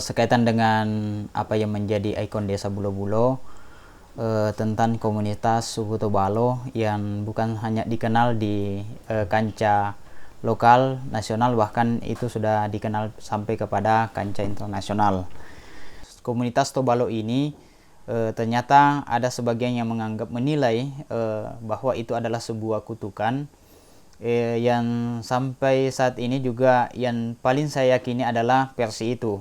Sekaitan dengan apa yang menjadi ikon desa Bulo-Bulo, tentang komunitas suku Tobalo yang bukan hanya dikenal di kancah lokal, nasional, bahkan itu sudah dikenal sampai kepada kancah internasional. Komunitas Tobalo ini ternyata ada sebagian yang menilai bahwa itu adalah sebuah kutukan, yang sampai saat ini juga yang paling saya yakini adalah versi itu,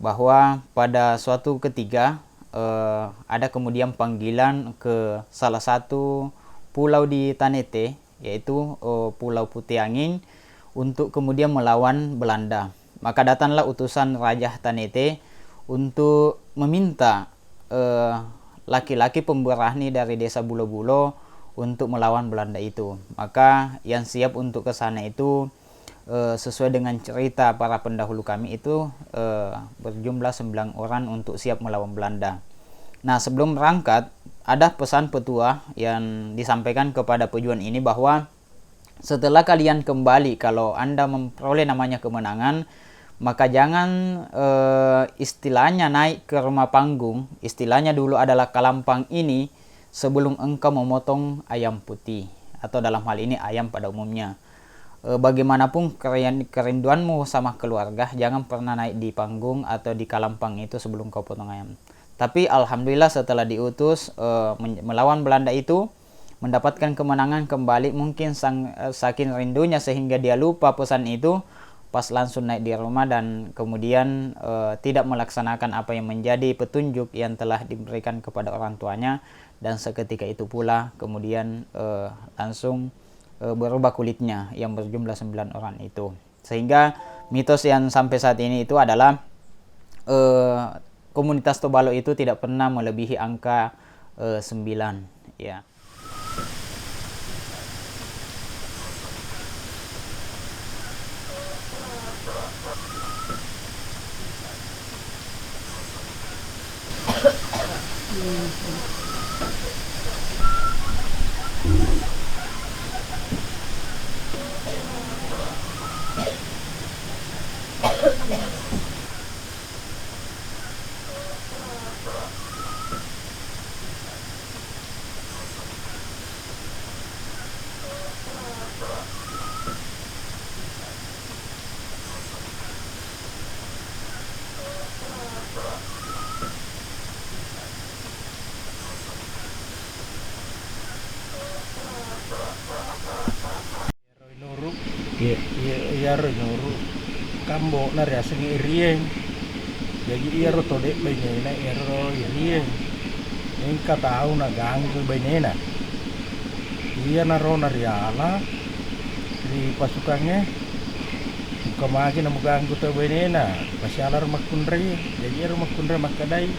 bahwa pada suatu ketika ada kemudian panggilan ke salah satu pulau di Tanete, yaitu Pulau Putih Angin, untuk kemudian melawan Belanda. Maka datanglah utusan Raja Tanete untuk meminta laki-laki pemberani dari desa Bulo-Bulo untuk melawan Belanda itu. Maka yang siap untuk ke sana itu sesuai dengan cerita para pendahulu kami itu berjumlah 9 orang untuk siap melawan Belanda. Nah, sebelum berangkat ada pesan petua yang disampaikan kepada pejuang ini bahwa setelah kalian kembali, kalau Anda memperoleh namanya kemenangan, maka jangan istilahnya naik ke rumah panggung, istilahnya dulu adalah kalampang ini, sebelum engkau memotong ayam putih, atau dalam hal ini ayam pada umumnya. Bagaimanapun kerinduanmu sama keluarga, jangan pernah naik di panggung atau di kalampang itu sebelum kau potong ayam. Tapi alhamdulillah setelah diutus melawan Belanda itu, mendapatkan kemenangan kembali, mungkin saking rindunya sehingga dia lupa pesan itu, pas langsung naik di rumah dan kemudian tidak melaksanakan apa yang menjadi petunjuk yang telah diberikan kepada orang tuanya, dan seketika itu pula kemudian langsung berubah kulitnya yang berjumlah 9 orang itu. Sehingga mitos yang sampai saat ini itu adalah komunitas Tobalo itu tidak pernah melebihi angka 9, ya. Iya nuru kambo na ria sengi rieng jadi iya ro tode bainena iya ro rieng engka tahu na ganggu bainena iya na ro na riala di pasukannya kamagi na ganggu to bainena pasiala ro makundri jadi ro makundri makadai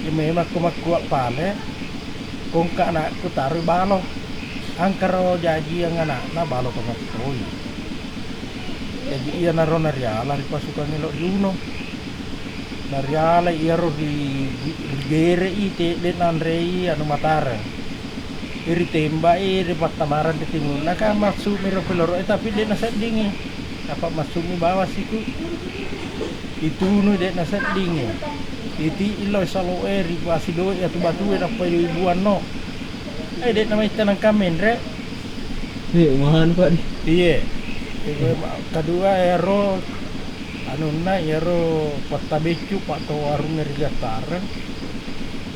iya memang kumakua pale kongka na ku taruh balo angkaro jadi yang anak na balo pengapoi. Jadi iya naro nariala di pasukan nilo juno nariala iya ro di gere ite den andrei anu matara iri temba iri patamaran di timur naka masuk miro peloro tapi den nasat dingi apa masuk mi bawah siku itu nu den nasat dingi iti ilo salo eri pasido ya tu batu era ibuan no den namai tanang kamen re mahan pak iya kedua ero anu na ero pata becu pato warung nerjatara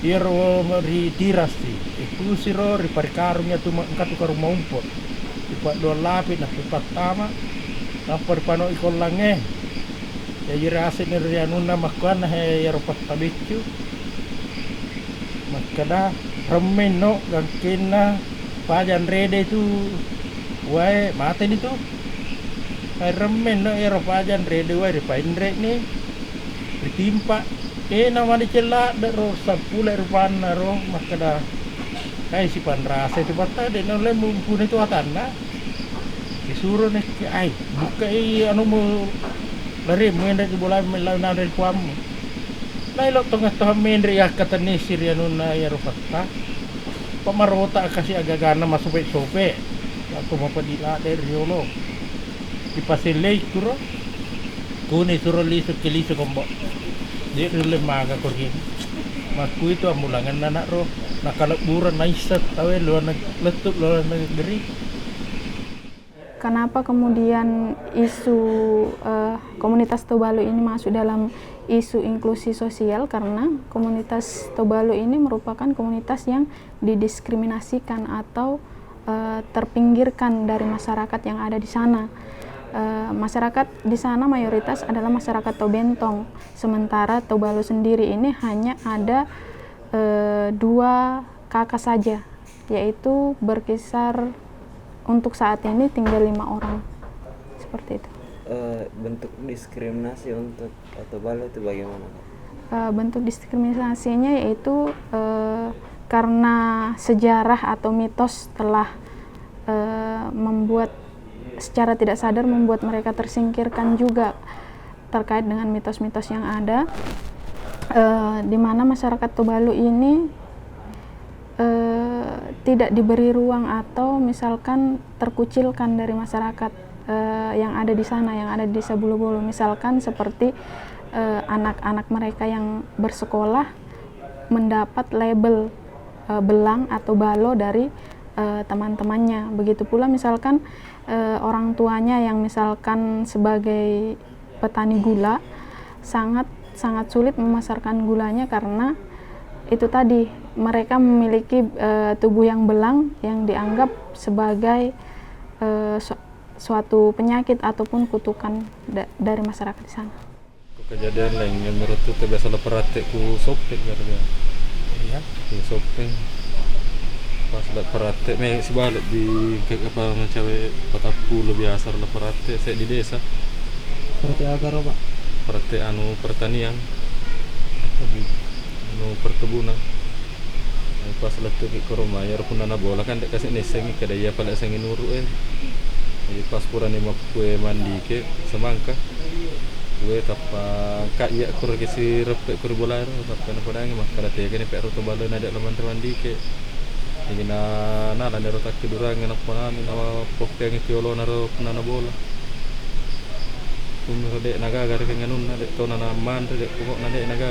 ero meri tiras ti kusiro ripari karungnya tu angkat tukar rumah umpot ripat dua lapis nah ripat tama apa ripano ikon lange ya jirase ni rianuna makwana he yaropat tabicu makada remen no gangkina pajan rede tu wae mate itu ay remen no ero pajan rede wae ripain rek ni ditimpa nama dicela ro sapula rupana ro makada kai si panrasa itu bata de no le mumpuni tu atana disuruh nih ai buka anu mo lari menda di bola melana dari kuamu lai lo tengah tengah mendri ya kata ni sirianuna ya rofata pamarota kasih agak gana masuk sope aku mau padila dari riolo di pasilei turo kuni turo lisu kelisu kombo dia lemah agak korgin maku itu amulangan anak roh nakalaburan naisat tahu luar letup luar negeri. Kenapa kemudian isu komunitas Tobalu ini masuk dalam isu inklusi sosial? Karena komunitas Tobalu ini merupakan komunitas yang didiskriminasikan atau terpinggirkan dari masyarakat yang ada di sana. Masyarakat di sana mayoritas adalah masyarakat Tobentong, sementara Tobalu sendiri ini hanya ada 2 kakak saja, yaitu berkisar untuk saat ini tinggal 5 orang, seperti itu. Bentuk diskriminasi untuk Tobalu itu bagaimana? Bentuk diskriminasinya yaitu karena sejarah atau mitos telah membuat secara tidak sadar membuat mereka tersingkirkan juga terkait dengan mitos-mitos yang ada, di mana masyarakat Tobalu ini tidak diberi ruang atau misalkan terkucilkan dari masyarakat yang ada di sana, yang ada di desa Bulu-Bulu. Misalkan seperti anak-anak mereka yang bersekolah mendapat label belang atau balo dari teman-temannya. Begitu pula misalkan orang tuanya yang misalkan sebagai petani gula sangat sulit memasarkan gulanya karena itu tadi mereka memiliki tubuh yang belang yang dianggap sebagai suatu penyakit ataupun kutukan dari masyarakat di sana. Kejadian lain yang menurut itu biasa leperate ku sopek gara-gara. Iya, ku sopek. Pas leperate me si balik di apa cewek kotaku lebih biasa leperate saya di desa. Seperti agar Pak? Perate anu pertanian. Anu perkebunan. Pas letuk ke rumah ya pun nana bola kan dek kasih neseng ke dia pada sengi nuru jadi pas puran lima kue mandi ke semangka kue tapa kak ya kur kesi repek kur bola tapa na podang mah kada teh kene pe roto balo na dek laman mandi ke jadi na la ne rotak kedurang na pona na pokte ngi tiolo na ro nana bola kun dek naga gar ke nganun na dek to na man dek ko na dek naga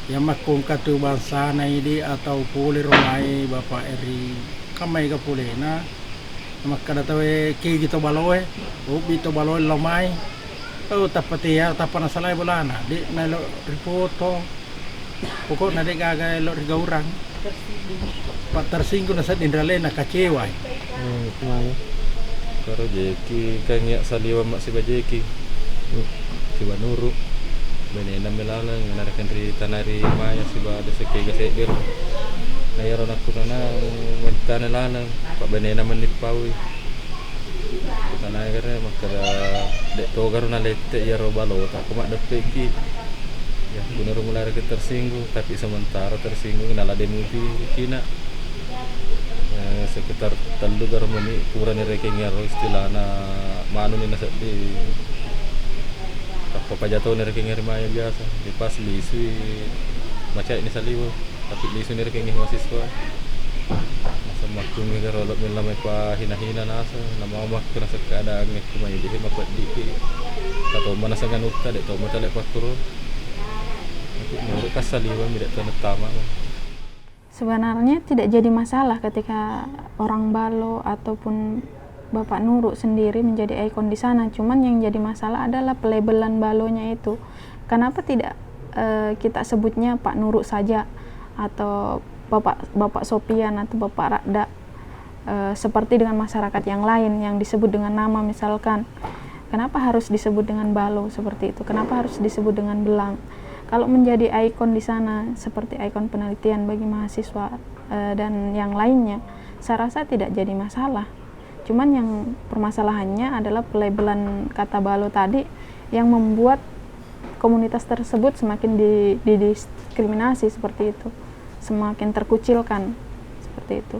yang makung katu bangsa na ini atau puli romai Bapak Eri kamai ka puli na makada tawe ki gitu baloe ubi to baloe lomai tapati ya tapana salai bolana di na lo ripoto pokok na de gaga lo rigaurang pak tersinggung na sa dindrale na kecewa Kemana? karo jeki kan ya saliwa mak si bajeki si banuru benena melala ngenarakan ri tanari maya siba ada sekega sekber ayaro nakunana mentana lana pak benena menipawi tanai kare makara dek to garuna lete ya robalo tak kumak depeki ya benar mulai tersinggung tapi sementara tersinggung nala demu kina sekitar telu garmoni kurang reking ya istilahna manu ni nasa di apa jatuh dari kengir maya biasa di pas lisu macam ini saliwo tapi lisu dari kengir mahasiswa masa makung ni kalau lo melamai pa hina nasa nama mak rasa keadaan ni kumai di hima kuat di atau mana sangan ukta dek to mata lek pakuro tapi menurut kasaliwo tidak tahu tama. Sebenarnya tidak jadi masalah ketika orang Balo ataupun Bapak Nuruk sendiri menjadi ikon di sana. Cuman yang jadi masalah adalah pelabelan balonya itu. Kenapa tidak kita sebutnya Pak Nuruk saja, atau Bapak Sopian atau Bapak Rakda, seperti dengan masyarakat yang lain yang disebut dengan nama. Misalkan kenapa harus disebut dengan balo seperti itu, kenapa harus disebut dengan belang. Kalau menjadi ikon di sana seperti ikon penelitian bagi mahasiswa dan yang lainnya, saya rasa tidak jadi masalah. Cuman yang permasalahannya adalah pelabelan kata balo tadi yang membuat komunitas tersebut semakin didiskriminasi seperti itu, semakin terkucilkan seperti itu.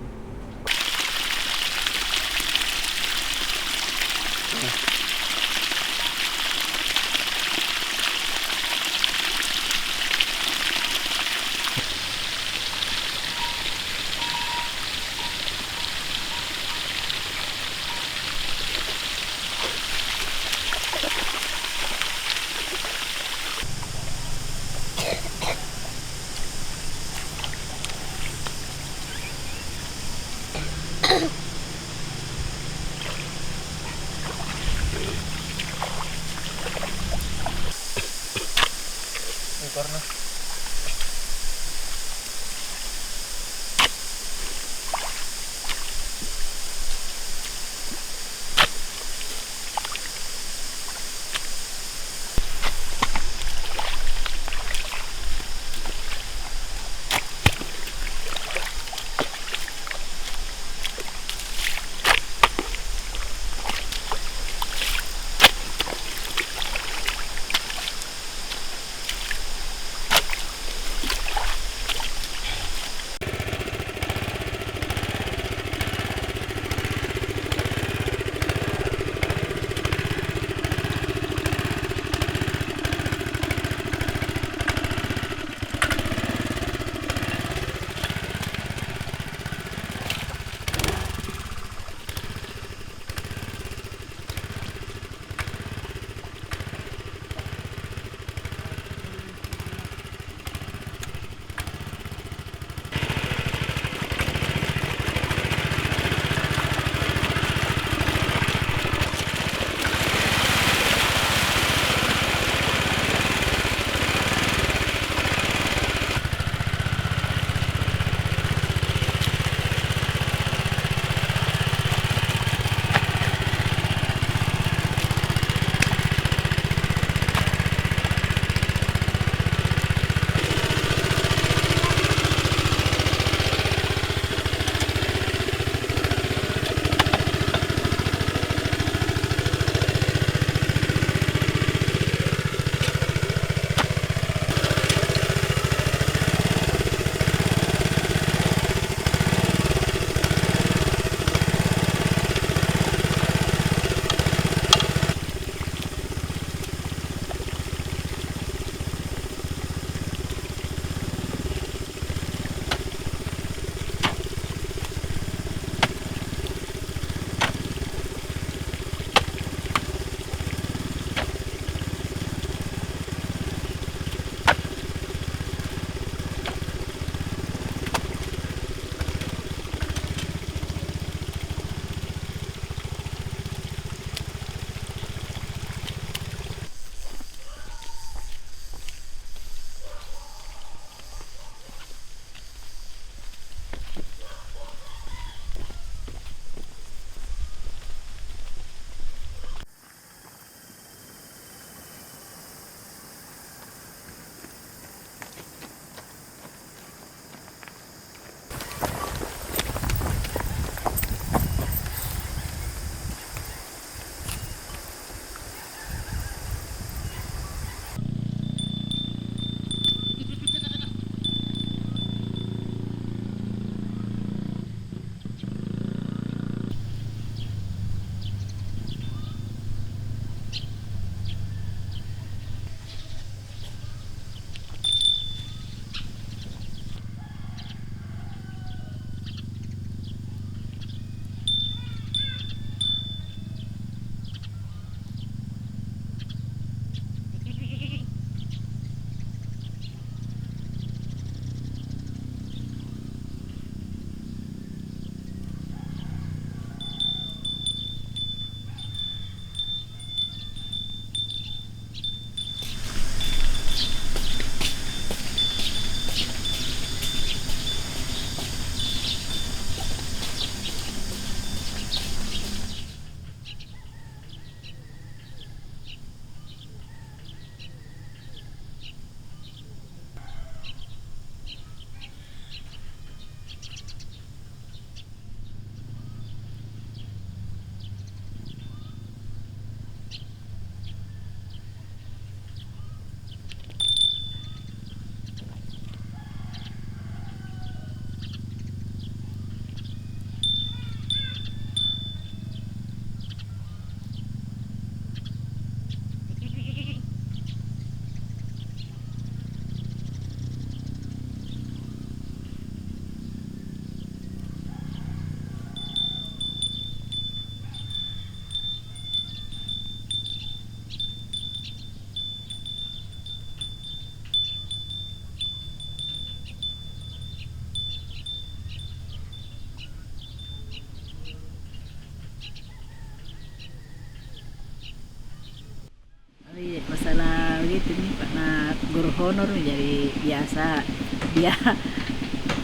masalah gitu nih Pak, nah guru honor jadi biasa dia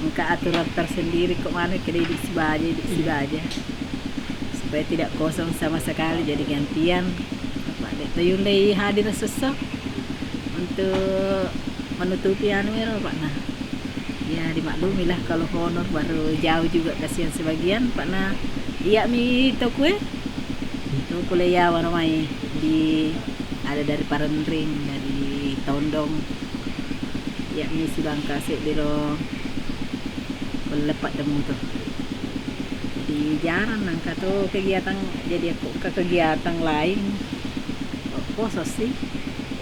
muka aturan tersendiri kok mana kredit si baja supaya tidak kosong sama sekali, jadi gantian Pak Dek Tuyun deh hadir sesok untuk menutupi anu ya Pak. Nah ya dimaklumilah kalau honor baru jauh juga kasihan sebagian Pak. Nah iya mi toko kuliah warnai di ada dari Parendring, dari Tondong, ya mi sudah kasih diro lepat demu tuh. Jadi jarang nangka tuh kegiatan, jadi aku ke kegiatan lain khusus sih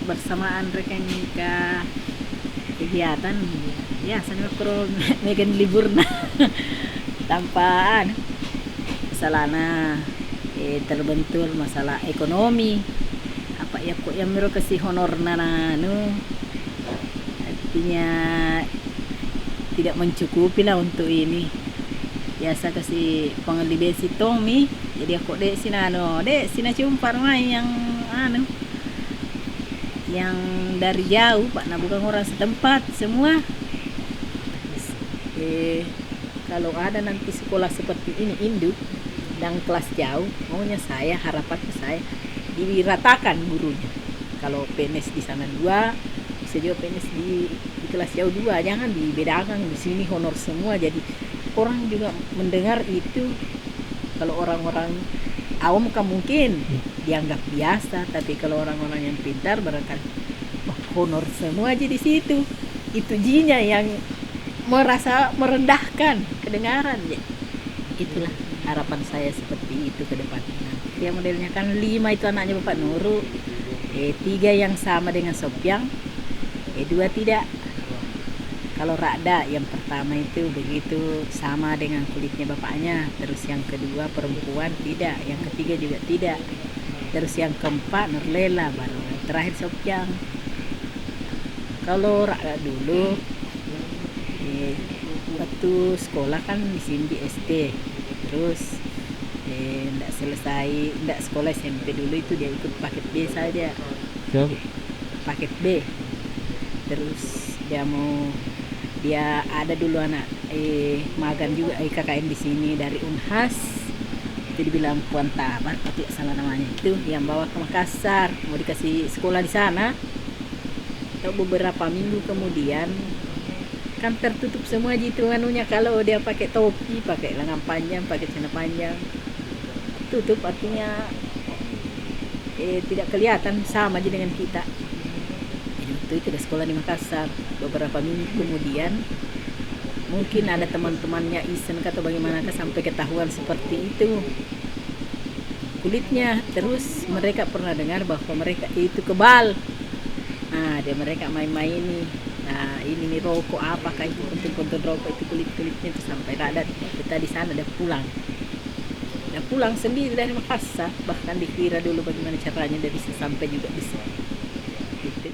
bersamaan rekan ke kegiatan ya sana kalau megan libur nah tanpa masalahnya terbentur masalah ekonomi apa ya kok yang mero kasih honor nana artinya tidak mencukupi lah untuk ini, biasa kasih pengelibesi Tommy, jadi aku dek sina cumpar mai yang yang dari jauh Pak, nah bukan orang setempat semua. Kalau ada nanti sekolah seperti ini induk dan kelas jauh, maunya saya, harapannya saya diratakan gurunya. Kalau PNS di sana 2, bisa juga PNS di kelas jauh 2, jangan dibedakan. Di sini honor semua, jadi orang juga mendengar itu. Kalau orang-orang awam kan mungkin dianggap biasa, tapi kalau orang-orang yang pintar barangkali honor semua aja di situ. Itu jinya yang merasa merendahkan kedengaran ya. Itulah harapan saya seperti itu ke depannya. Dia modelnya kan 5 itu anaknya Bapak Nuru, 3 yang sama dengan Sopiang, 2 tidak. Kalau Rada yang pertama itu begitu sama dengan kulitnya bapaknya, terus yang kedua perempuan tidak, yang ketiga juga tidak, terus yang keempat Nurlela, baru terakhir Sopiang. Kalau Rada dulu waktu sekolah kan di sini di SD, terus ndak sekolah SMP dulu itu dia ikut paket B saja. Siapa? Paket B. Terus dia ada dulu anak magang juga KKN di sini dari Unhas. Itu dibilang Puan Tabat atau salah namanya, itu yang bawa ke Makassar mau dikasih sekolah di sana. Tahu beberapa minggu kemudian kan tertutup semua gitu anunya, kalau dia pakai topi, pakai lengan panjang, pakai celana panjang, tutup artinya tidak kelihatan, sama aja dengan kita. Jadi itu udah sekolah di Makassar. Beberapa minggu kemudian mungkin ada teman-temannya isen atau bagaimana sampai ketahuan seperti itu kulitnya. Terus mereka pernah dengar bahwa mereka itu kebal. Nah mereka main-main nih. Nah ini nih rokok apakah itu, puntung-puntung rokok itu kulit-kulitnya itu, sampai Rada kita di sana udah pulang sendiri dari Makassar, bahkan dikira dulu bagaimana caranya dia bisa sampai juga di sini gitu.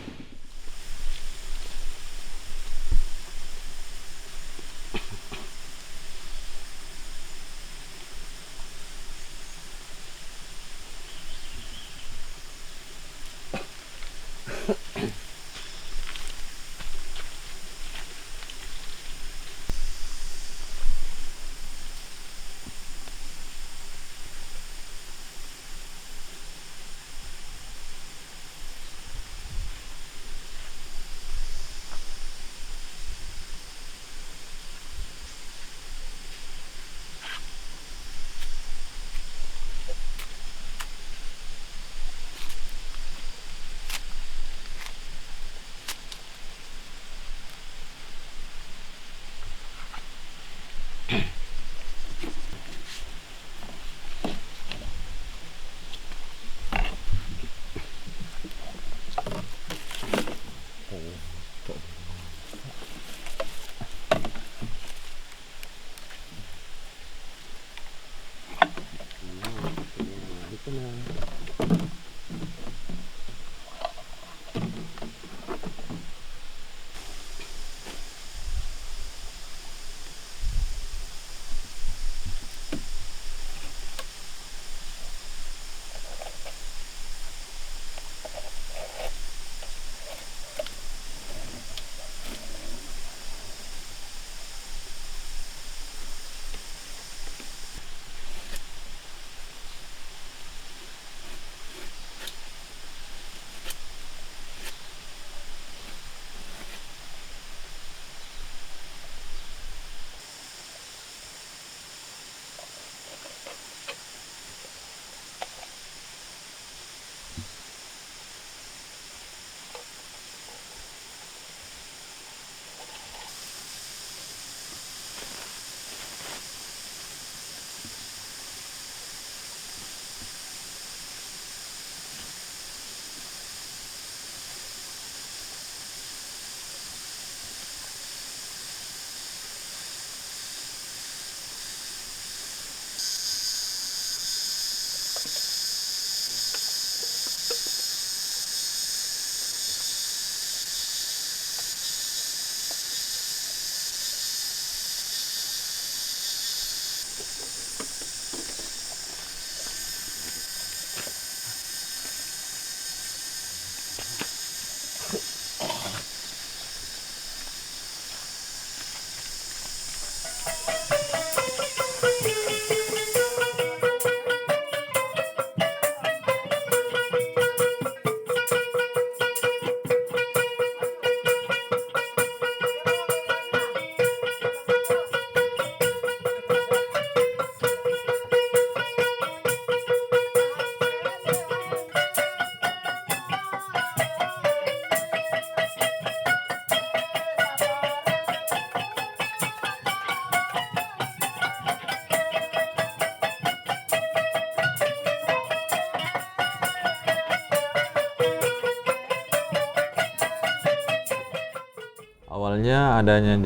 Awalnya adanya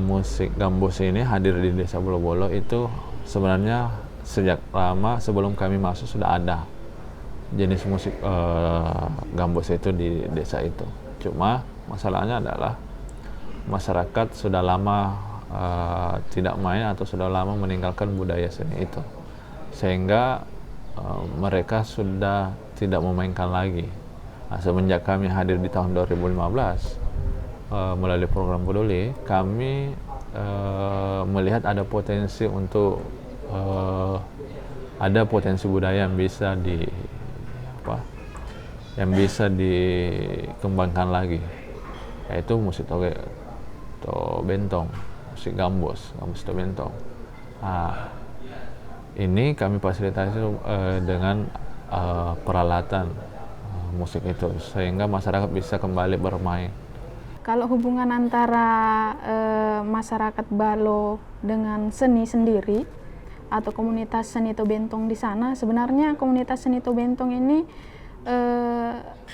musik gambus ini hadir di Desa Bolo-Bolo itu sebenarnya sejak lama sebelum kami masuk sudah ada jenis musik gambus itu di desa itu. Cuma masalahnya adalah masyarakat sudah lama tidak main atau sudah lama meninggalkan budaya seni itu, sehingga mereka sudah tidak memainkan lagi. Nah, semenjak kami hadir di tahun 2015 melalui program peduli, kami melihat ada potensi untuk ada potensi budaya yang bisa dikembangkan lagi, yaitu musik toge atau bentong, musik gambus to bentong. Nah, ini kami fasilitasi dengan peralatan musik itu sehingga masyarakat bisa kembali bermain. Kalau hubungan antara masyarakat Balo dengan seni sendiri atau komunitas seni Tobentong di sana, sebenarnya komunitas seni Tobentong ini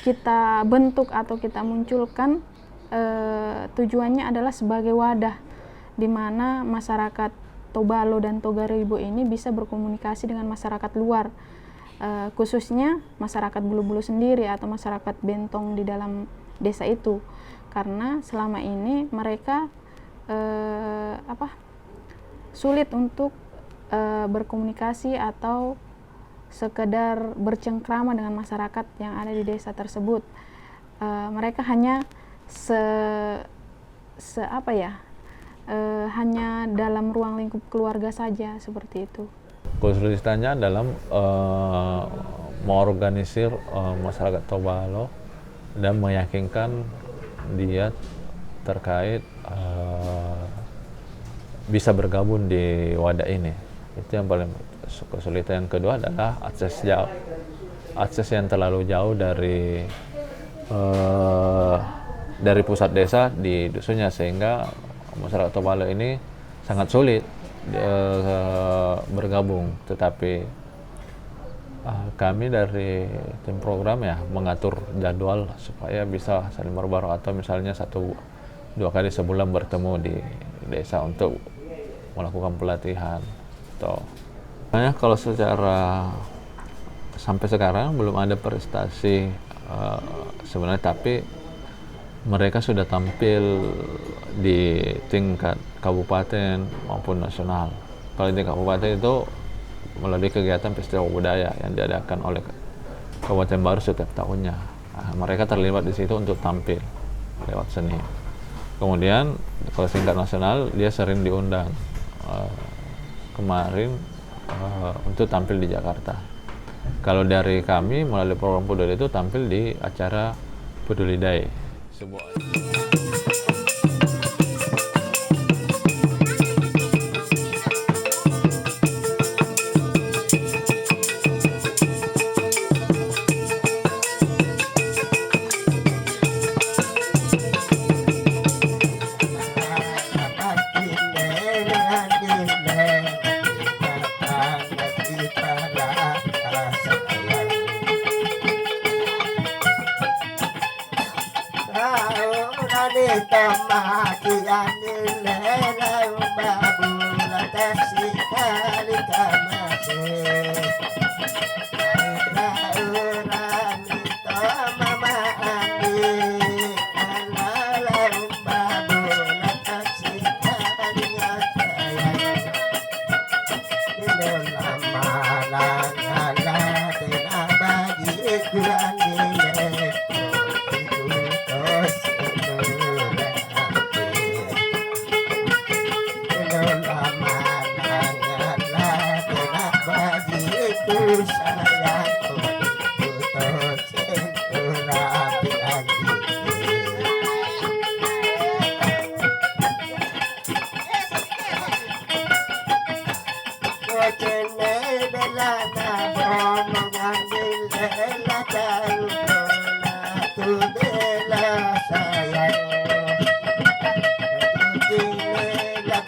kita bentuk atau kita munculkan tujuannya adalah sebagai wadah di mana masyarakat Tobalo dan Togaribo ini bisa berkomunikasi dengan masyarakat luar, khususnya masyarakat Bulu-Bulu sendiri atau masyarakat Bentong di dalam desa itu. Karena selama ini mereka sulit untuk berkomunikasi atau sekedar bercengkrama dengan masyarakat yang ada di desa tersebut. Mereka hanya hanya dalam ruang lingkup keluarga saja, seperti itu. Kesulitannya dalam mengorganisir masyarakat Tobalo dan meyakinkan dia terkait bisa bergabung di wadah ini. Itu yang paling kesulitan. Yang kedua adalah akses yang terlalu jauh dari pusat desa di dusunnya, sehingga masyarakat Tobalo ini sangat sulit bergabung. Tetapi kami dari tim program mengatur jadwal supaya bisa saling berbaur, atau misalnya 1-2 kali sebulan bertemu di desa untuk melakukan pelatihan. Kalau secara sampai sekarang belum ada prestasi sebenarnya, tapi mereka sudah tampil di tingkat kabupaten maupun nasional. Kalau di kabupaten itu melalui kegiatan festival budaya yang diadakan oleh Kabupaten Baru setiap tahunnya. Nah, mereka terlibat di situ untuk tampil lewat seni. Kemudian kalau tingkat nasional dia sering diundang kemarin untuk tampil di Jakarta. Kalau dari kami melalui program peduli itu tampil di acara Peduli Day.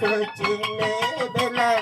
Kucing bela